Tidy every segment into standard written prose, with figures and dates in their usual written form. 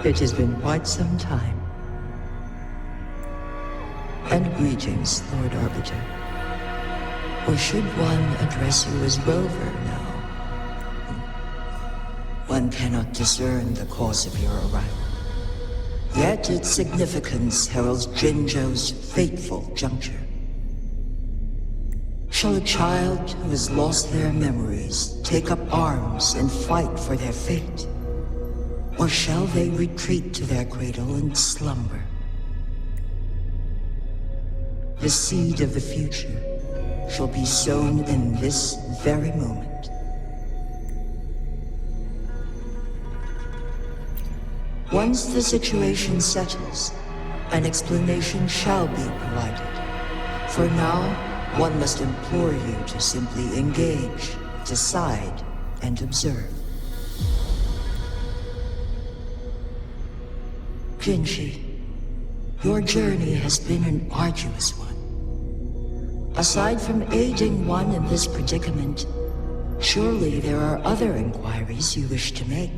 It has been quite some time. And greetings, Lord Arbiter. Or should one address you as Rover now? One cannot discern the cause of your arrival. Yet its significance heralds Jinzhou's fateful juncture. Shall a child who has lost their memories take up arms and fight for their fate? Or shall they retreat to their cradle and slumber? The seed of the future shall be sown in this very moment. Once the situation settles, an explanation shall be provided. For now, one must implore you to simply engage, decide, and observe. Jinshi, your journey has been an arduous one. Aside from aiding one in this predicament, surely there are other inquiries you wish to make.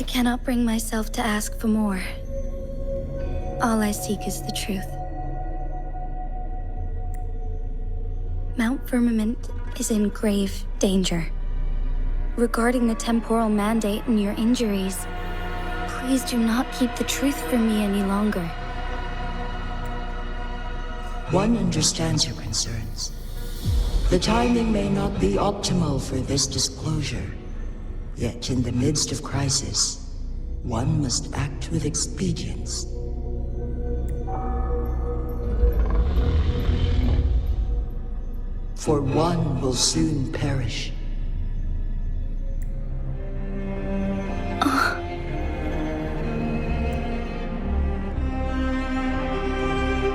I cannot bring myself to ask for more. All I seek is the truth. Mount Firmament is in grave danger. Regarding the temporal mandate and your injuries, please do not keep the truth from me any longer. One understands your concerns. The timing may not be optimal for this disclosure. Yet in the midst of crisis, one must act with expedience. For one will soon perish.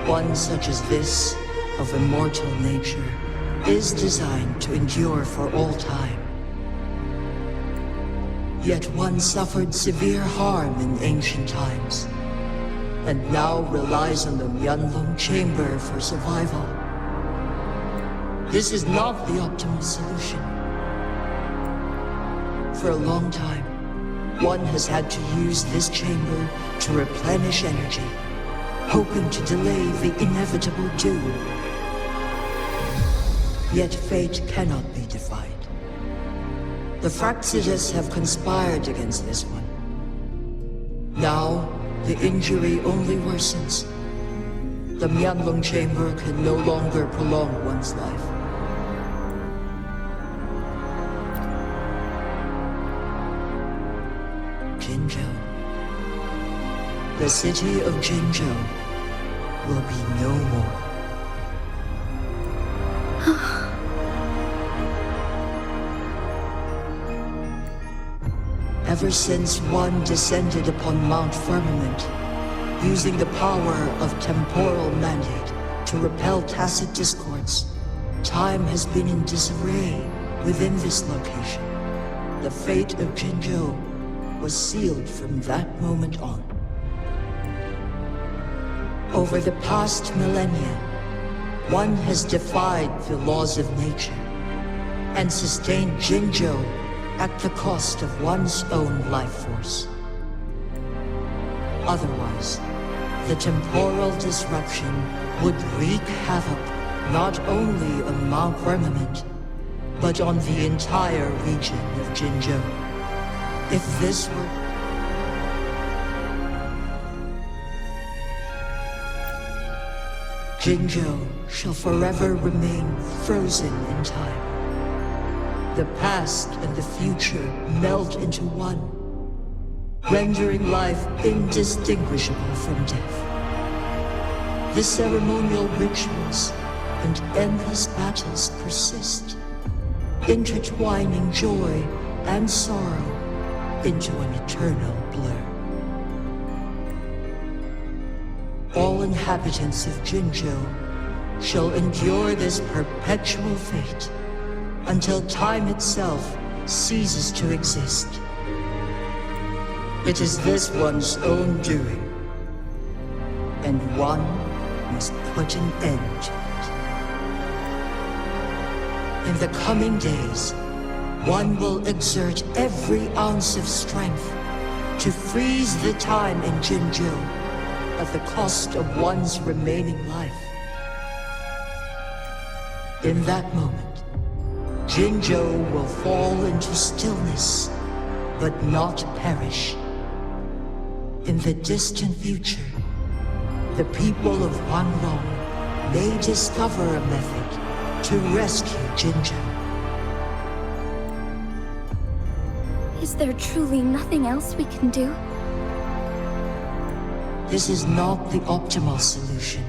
One such as this, of immortal nature, is designed to endure for all time. Yet one suffered severe harm in ancient times, and now relies on the Myeonlong chamber for survival. This is not the optimal solution. For a long time, one has had to use this chamber to replenish energy, hoping to delay the inevitable doom. Yet fate cannot be defied. The Fraxidas have conspired against this one. Now, the injury only worsens. The Myeonlong chamber can no longer prolong one's life. Jinzhou. The city of Jinzhou will be no more. Ever since one descended upon Mount Firmament, using the power of temporal mandate to repel tacit discords, time has been in disarray within this location. The fate of Jinzhou was sealed from that moment on. Over the past millennia, one has defied the laws of nature and sustained Jinzhou at the cost of one's own life force. Otherwise, the temporal disruption would wreak havoc not only on Mount Firmament, but on the entire region of Jinzhou. If this were... Jinzhou shall forever remain frozen in time. The past and the future meld into one, rendering life indistinguishable from death. The ceremonial rituals and endless battles persist, intertwining joy and sorrow into an eternal blur. All inhabitants of Jinzhou shall endure this perpetual fate until time itself ceases to exist. It is this one's own doing, and one must put an end to it. In the coming days, one will exert every ounce of strength to freeze the time in Jinjo at the cost of one's remaining life. In that moment, Jinjo will fall into stillness, but not perish. In the distant future, the people of Wanlong may discover a method to rescue Jinjo. Is there truly nothing else we can do? This is not the optimal solution,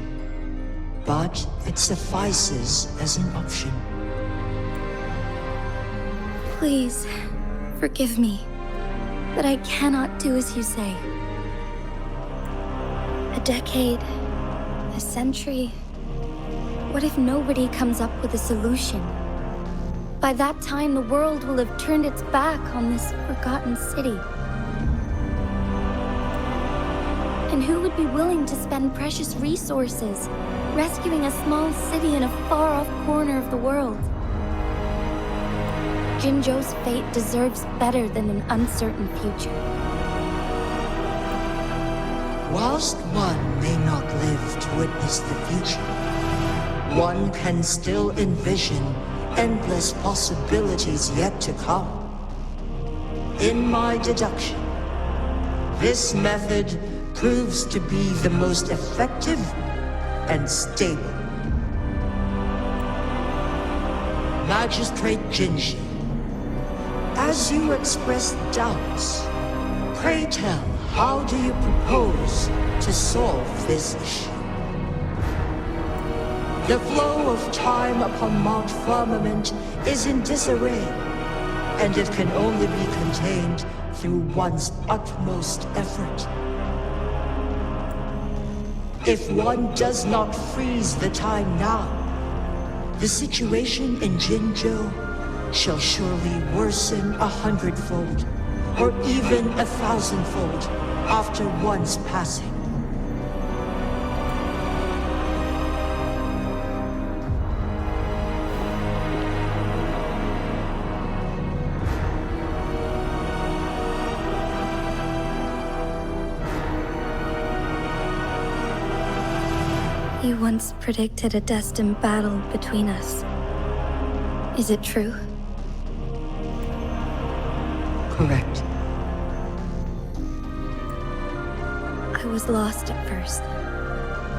but it suffices as an option. Please, forgive me, but I cannot do as you say. A decade, a century. What if nobody comes up with a solution? By that time, the world will have turned its back on this forgotten city. And who would be willing to spend precious resources rescuing a small city in a far-off corner of the world? Jinjo's fate deserves better than an uncertain future. Whilst one may not live to witness the future, one can still envision endless possibilities yet to come. In my deduction, this method proves to be the most effective and stable. Magistrate Jinshi, as you express doubts, pray tell, how do you propose to solve this issue? The flow of time upon Mount Firmament is in disarray, and it can only be contained through one's utmost effort. If one does not freeze the time now, the situation in Jinjo shall surely worsen 100-fold, or even 1,000-fold after one's passing. You once predicted a destined battle between us. Is it true? Correct. I was lost at first,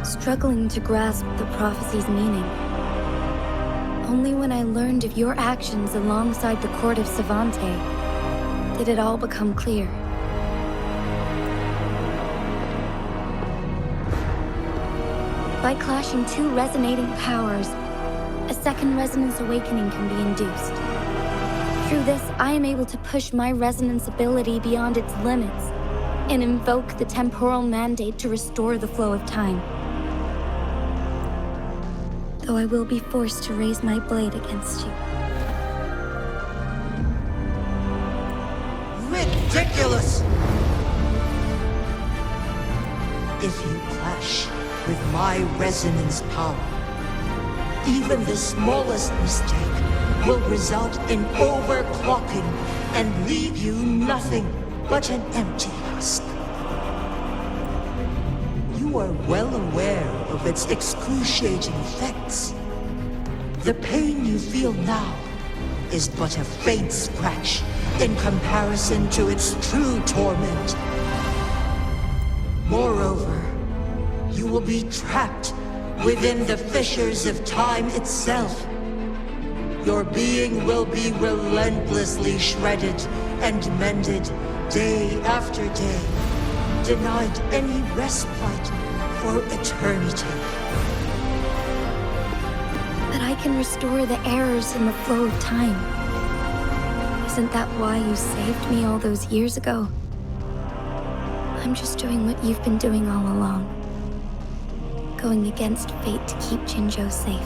struggling to grasp the prophecy's meaning. Only when I learned of your actions alongside the court of Savante did it all become clear. By clashing two resonating powers, a second resonance awakening can be induced. Through this, I am able to push my resonance ability beyond its limits and invoke the temporal mandate to restore the flow of time. Though I will be forced to raise my blade against you. Ridiculous! If you clash with my resonance power, even the smallest mistake will result in overclocking and leave you nothing but an empty husk. You are well aware of its excruciating effects. The pain you feel now is but a faint scratch in comparison to its true torment. Moreover, you will be trapped within the fissures of time itself. Your being will be relentlessly shredded and mended day after day, denied any respite for eternity. But I can restore the errors in the flow of time. Isn't that why you saved me all those years ago? I'm just doing what you've been doing all along. Going against fate to keep Jinjo safe.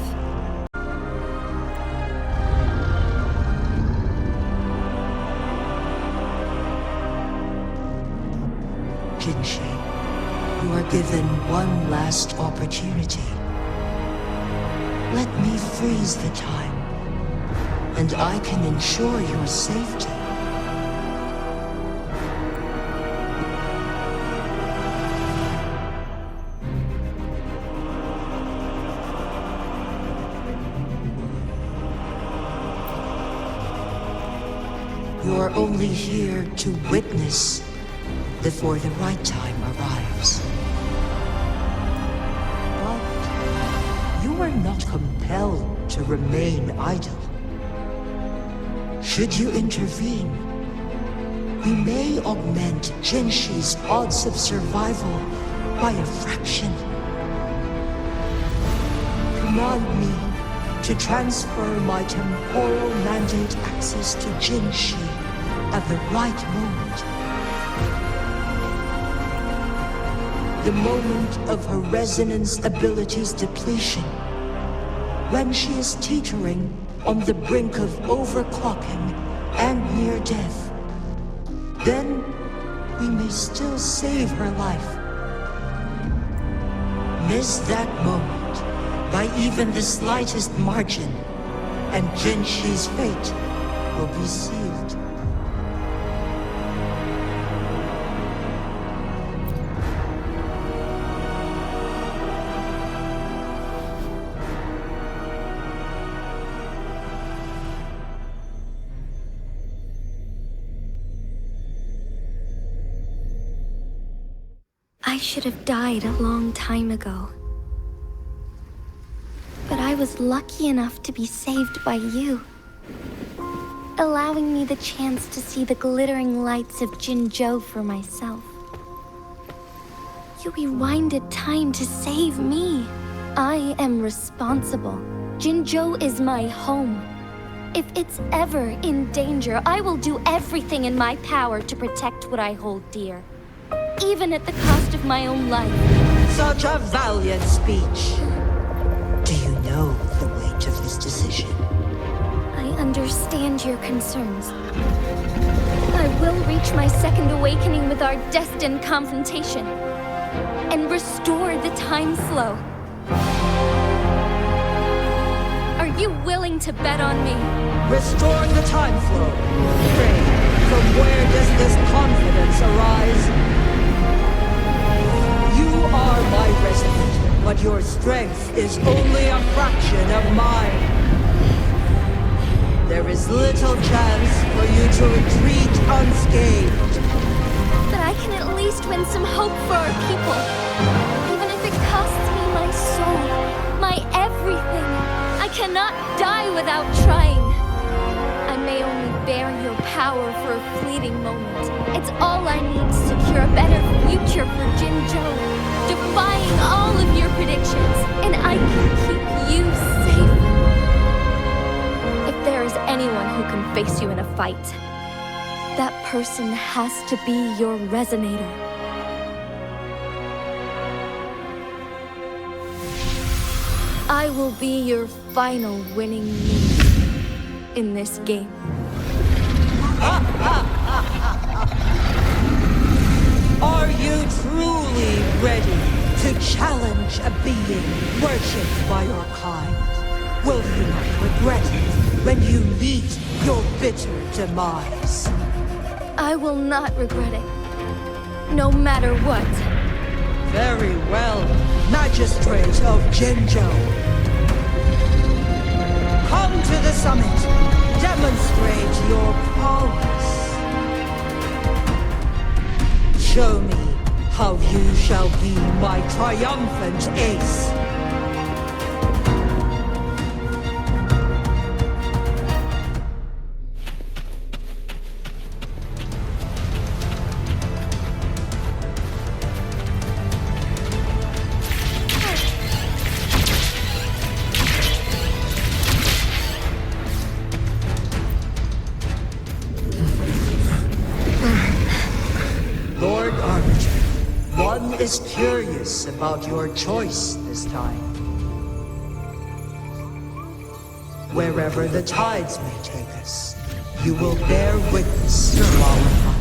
Jinshi, you are given one last opportunity. Let me freeze the time, and I can ensure your safety. are only here to witness before the right time arrives. But you are not compelled to remain idle. Should you intervene, we may augment Jinshi's odds of survival by a fraction. Command me to transfer my temporal mandate access to Jinshi at the right moment. The moment of her resonance ability's depletion, when she is teetering on the brink of overclocking and near death. Then we may still save her life. Miss that moment by even the slightest margin, and Jinshi's fate will be sealed. I should have died a long time ago. But I was lucky enough to be saved by you, allowing me the chance to see the glittering lights of Jinzhou for myself. You rewinded time to save me. I am responsible. Jinzhou is my home. If it's ever in danger, I will do everything in my power to protect what I hold dear, even at the cost of my own life. Such a valiant speech. Do you know the weight of this decision? I understand your concerns. I will reach my second awakening with our destined confrontation and restore the time flow. Are you willing to bet on me? Restore the time flow. Pray, from where does this confidence arise? You are my resident, but your strength is only a fraction of mine. There is little chance for you to retreat unscathed. But I can at least win some hope for our people. Even if it costs me my soul, my everything. I cannot die without trying. I may only bear your power for a fleeting moment. It's all I need to secure a better future for Jinzhou, defying all of your predictions, and I can keep you safe. If there is anyone who can face you in a fight, that person has to be your resonator. I will be your final winning move in this game. Are you truly ready to challenge a being worshipped by your kind? Will you not regret it when you meet your bitter demise? I will not regret it, no matter what. Very well, Magistrate of Jinzhou. Come to the summit. Demonstrate your prowess. Show me how you shall be my triumphant ace. Is curious about your choice this time. Wherever the tides may take us, you will bear witness to our fight.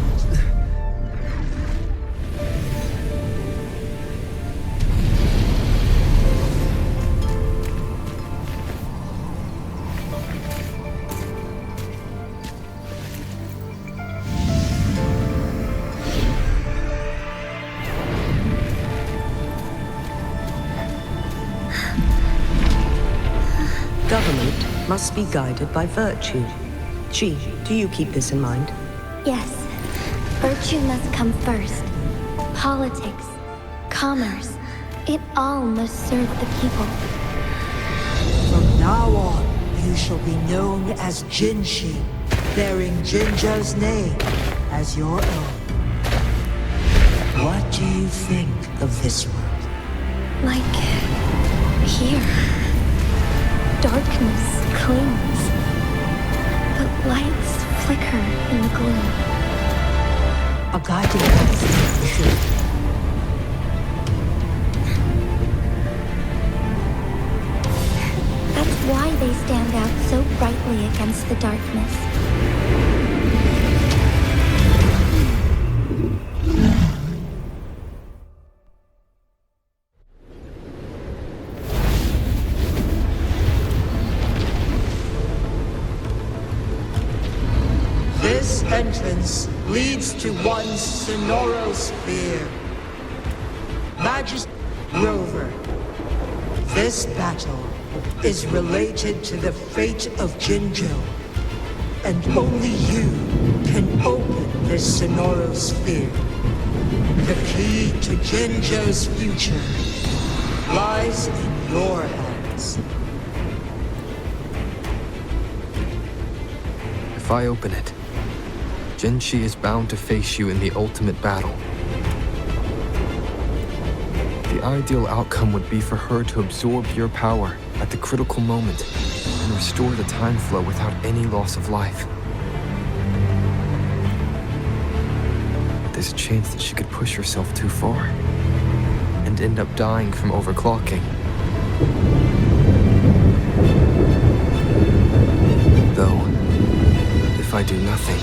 Government must be guided by virtue. Ji, do you keep this in mind? Yes, virtue must come first. Politics, commerce, it all must serve the people. From now on, you shall be known as Jinshi, bearing Jinjo's name as your own. What do you think of this world? Like here, darkness clings, but lights flicker in the gloom. A guiding light, sure. That's why they stand out so brightly against the darkness. This entrance leads to one Sonoro Sphere. Majesty Rover, this battle is related to the fate of Jinjo, and only you can open this Sonoro Sphere. The key to Jinjo's future lies in your hands. If I open it, Jinshi is bound to face you in the ultimate battle. The ideal outcome would be for her to absorb your power at the critical moment and restore the time flow without any loss of life. But there's a chance that she could push herself too far and end up dying from overclocking. Though, if I do nothing,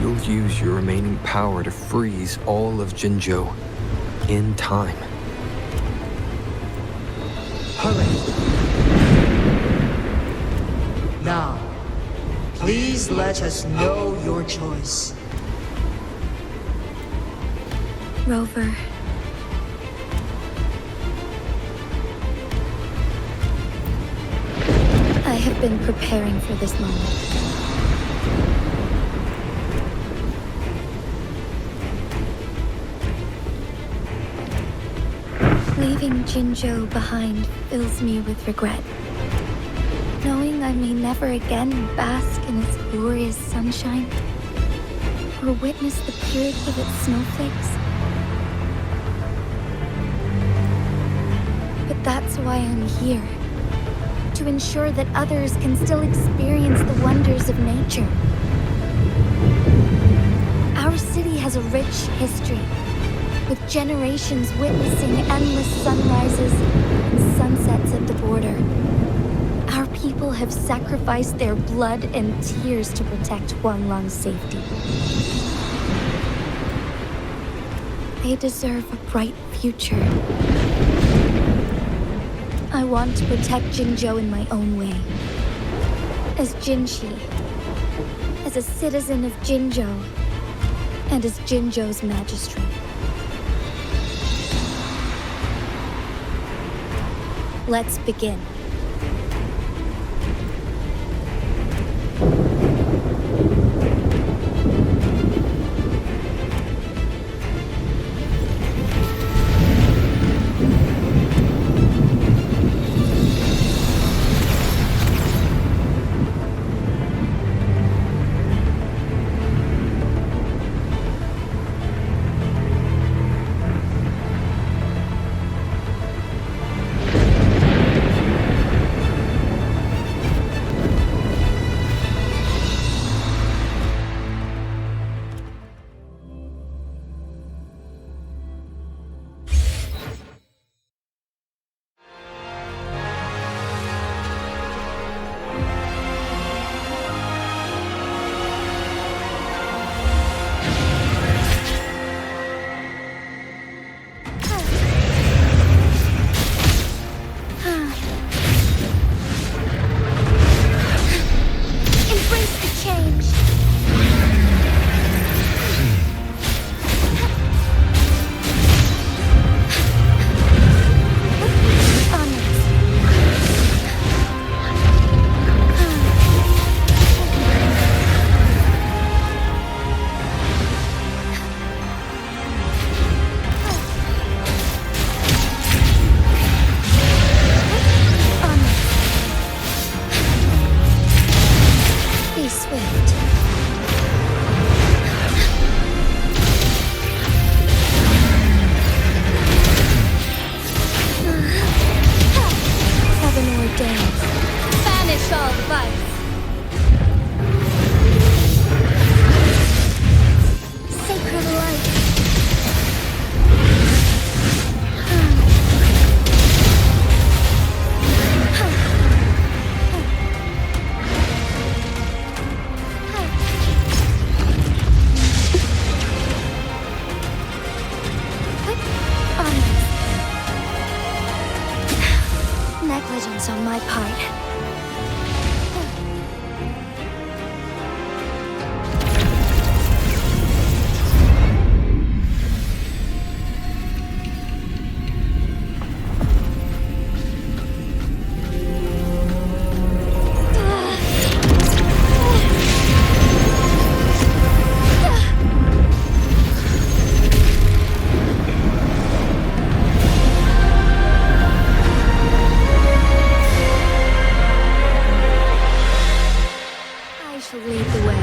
you'll use your remaining power to freeze all of Jinjo in time. Hurry. Now, please let us know your choice. Rover. I have been preparing for this moment. Leaving Jinjo behind fills me with regret. Knowing I may never again bask in its glorious sunshine, or witness the purity of its snowflakes. But that's why I'm here. To ensure that others can still experience the wonders of nature. Our city has a rich history, with generations witnessing endless sunrises and sunsets at the border. Our people have sacrificed their blood and tears to protect Huanglang's safety. They deserve a bright future. I want to protect Jinjo in my own way. As Jinshi, as a citizen of Jinjo, and as Jinjo's magistrate. Let's begin. my part. Lead the way.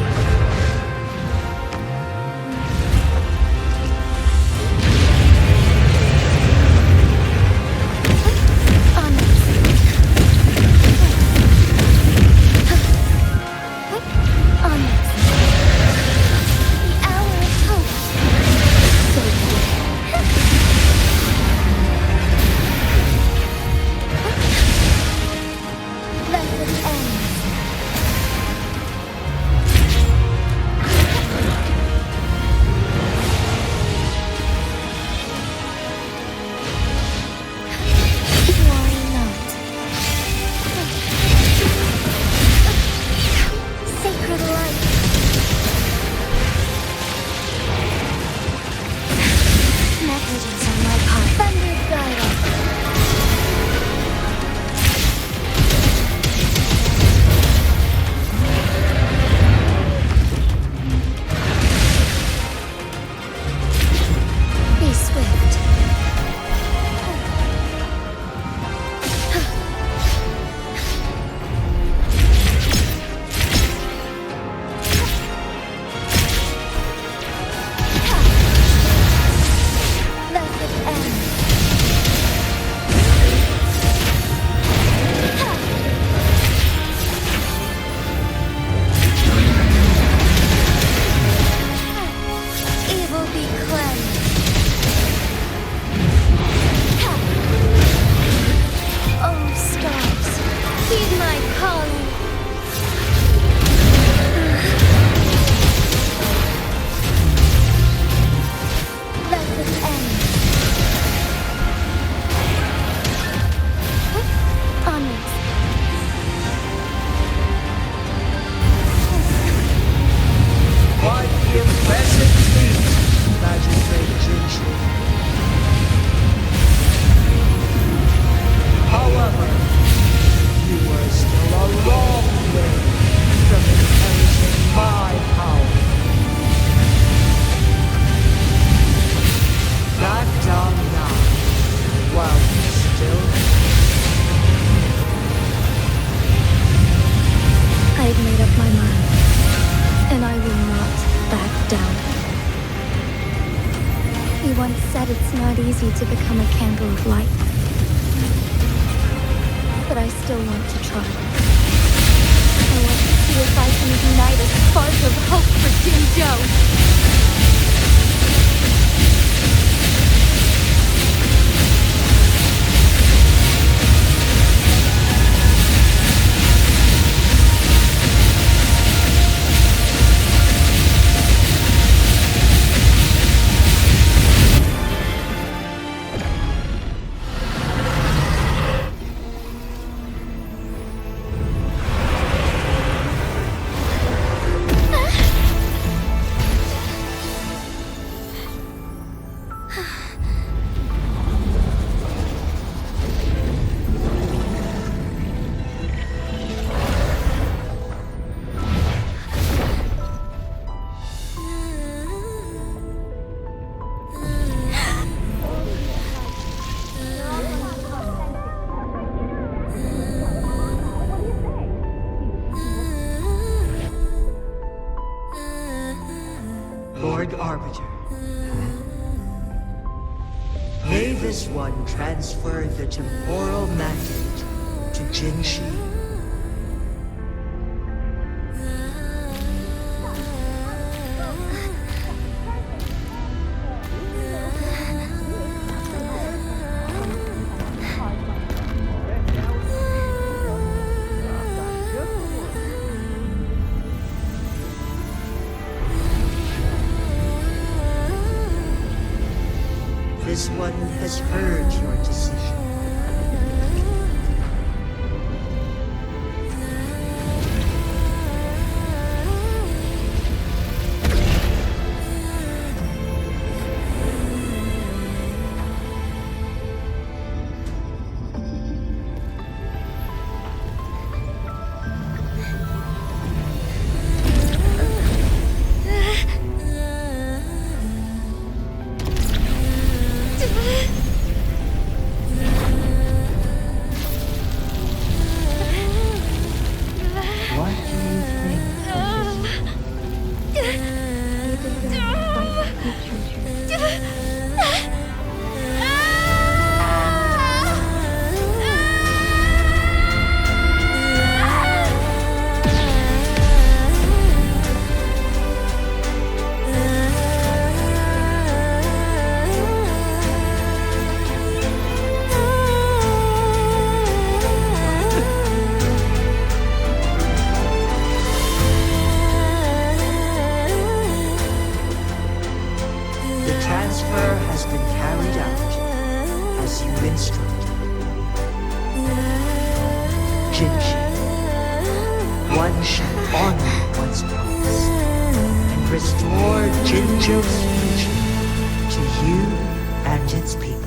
It's not easy to become a candle of light. But I still want to try. I want to see if I can ignite a spark of hope for Jinzhou. Lord Arbiter, may this one transfer the temporal mandate to Jinshi. This one has heard your decision. transfer has been carried out as you instructed. Jinshi, one shall honor one's promise and restore Jinjo's future to you and its people.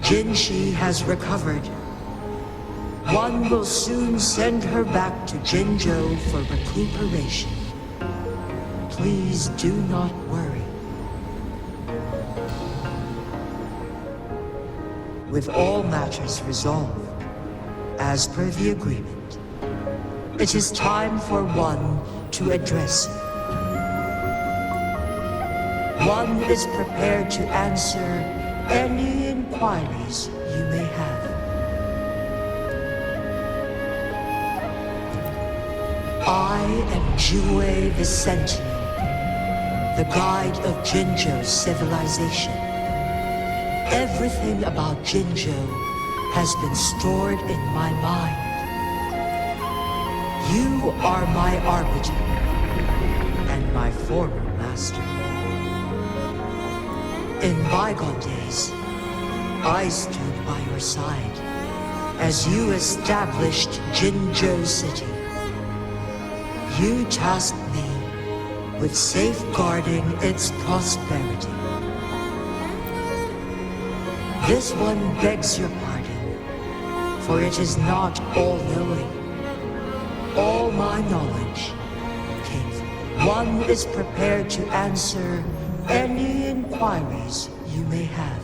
Jinshi has recovered. One will soon send her back to Jinjo for recuperation. Please do not worry. With all matters resolved, as per the agreement, it is time for one to address you. One is prepared to answer any inquiries you may have. I am Jue the Sentinel, the guide of Jinjo's civilization. Everything about Jinjo has been stored in my mind. You are my arbiter and my former master. In bygone days, I stood by your side as you established Jinjo City. You tasked me with safeguarding its prosperity. This one begs your pardon, for it is not all-knowing. All my knowledge came from you. One is prepared to answer any inquiries you may have.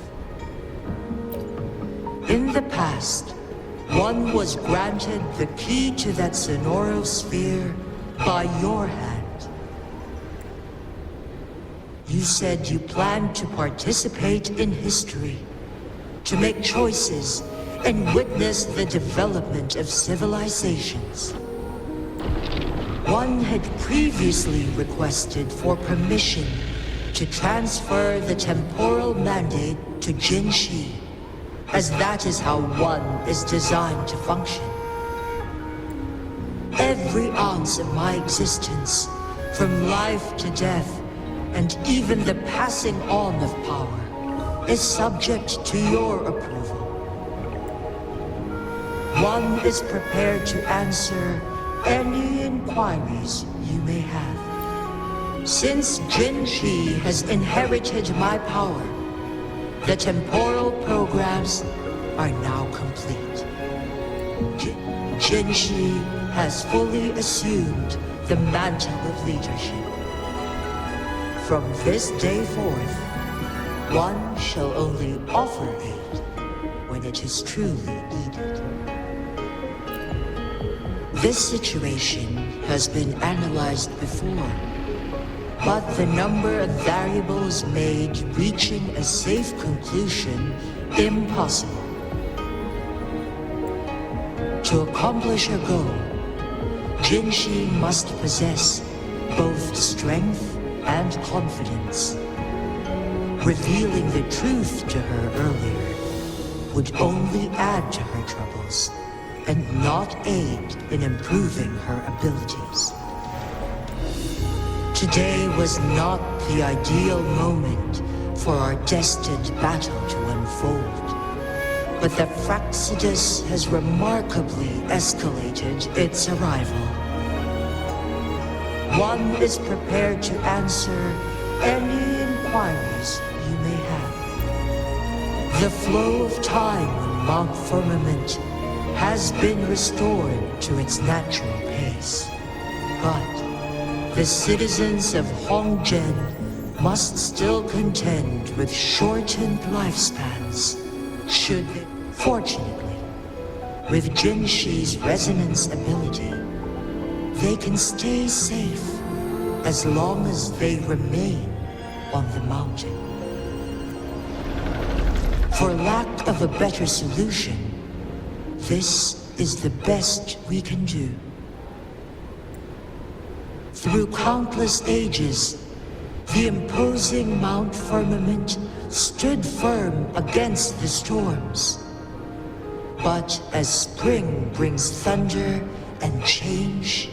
In the past, one was granted the key to that Sonoro sphere by your hand. You said you planned to participate in history, to make choices and witness the development of civilizations. One had previously requested for permission to transfer the temporal mandate to Jinshi, as that is how one is designed to function. Every ounce of my existence, from life to death, and even the passing on of power, is subject to your approval. One is prepared to answer any inquiries you may have. Since Jinshi has inherited my power, the temporal programs are now complete. Jinshi has fully assumed the mantle of leadership. From this day forth, one shall only offer aid when it is truly needed. This situation has been analyzed before, but the number of variables made reaching a safe conclusion impossible. To accomplish her goal, Jinshi must possess both strength and confidence. Revealing the truth to her earlier would only add to her troubles and not aid in improving her abilities. Today was not the ideal moment for our destined battle to unfold, but the Fraxidus has remarkably escalated its arrival. One is prepared to answer any inquiries you may have. The flow of time on Mount Firmament has been restored to its natural pace, but the citizens of Hongzhen must still contend with shortened lifespans should they. Fortunately, With Jinshi's resonance ability, they can stay safe as long as they remain on the mountain. For lack of a better solution, this is the best we can do. Through countless ages, the imposing Mount Firmament stood firm against the storms. But as spring brings thunder and change,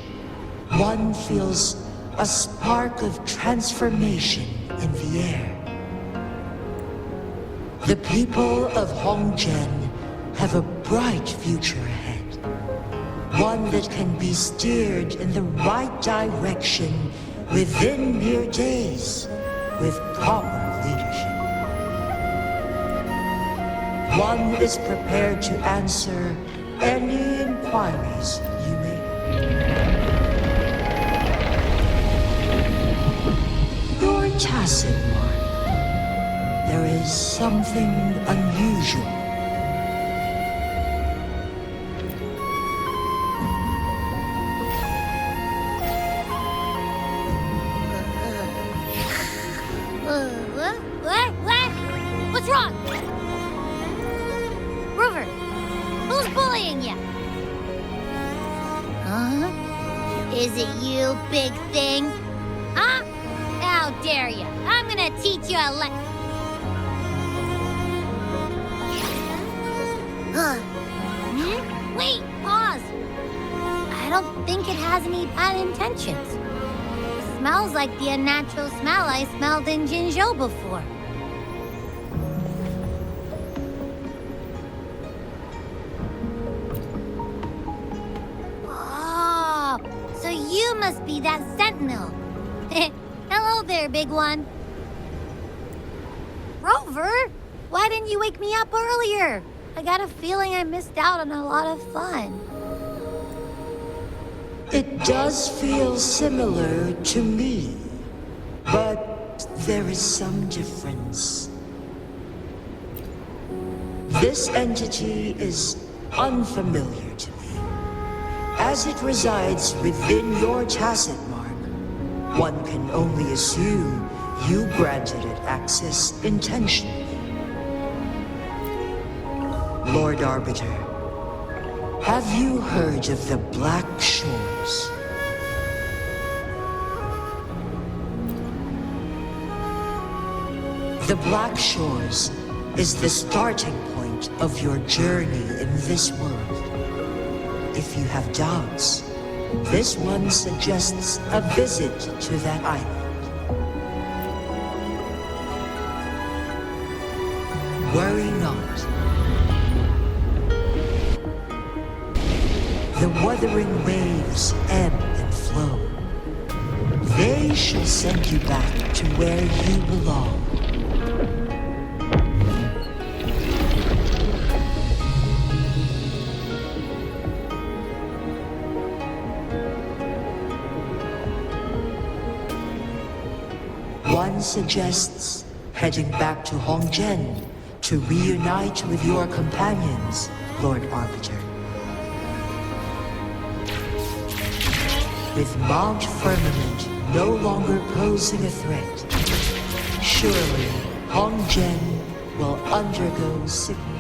one feels a spark of transformation in the air. The people of Hongzhen have a bright future ahead. One that can be steered in the right direction within mere days with proper leadership. One is prepared to answer any inquiries you may have. Your tacit mark. There is something unusual. What? What's wrong? Rover, who's bullying you? Huh? Is it you, big thing? Huh? How dare you? I'm gonna teach you a lesson. Wait, pause. I don't think it has any bad intentions. It smells like the unnatural smell I smelled in Jinzhou before. Oh, so you must be that sentinel. Hello there, big one. Rover, why didn't you wake me up earlier? I got a feeling I missed out on a lot of fun. It does feel similar to me, but there is some difference. This entity is unfamiliar to me. As it resides within your tacit mark, one can only assume you granted it access intentionally. Lord Arbiter, have you heard of the Black Shores? The Black Shores is the starting point of your journey in this world. If you have doubts, this one suggests a visit to that island. Worry not. The wuthering waves ebb and flow. They shall send you back to where you belong. One suggests heading back to Hongzhen to reunite with your companions, Lord Arbiter. With Mount Firmament no longer posing a threat, surely Hongzhen will undergo significant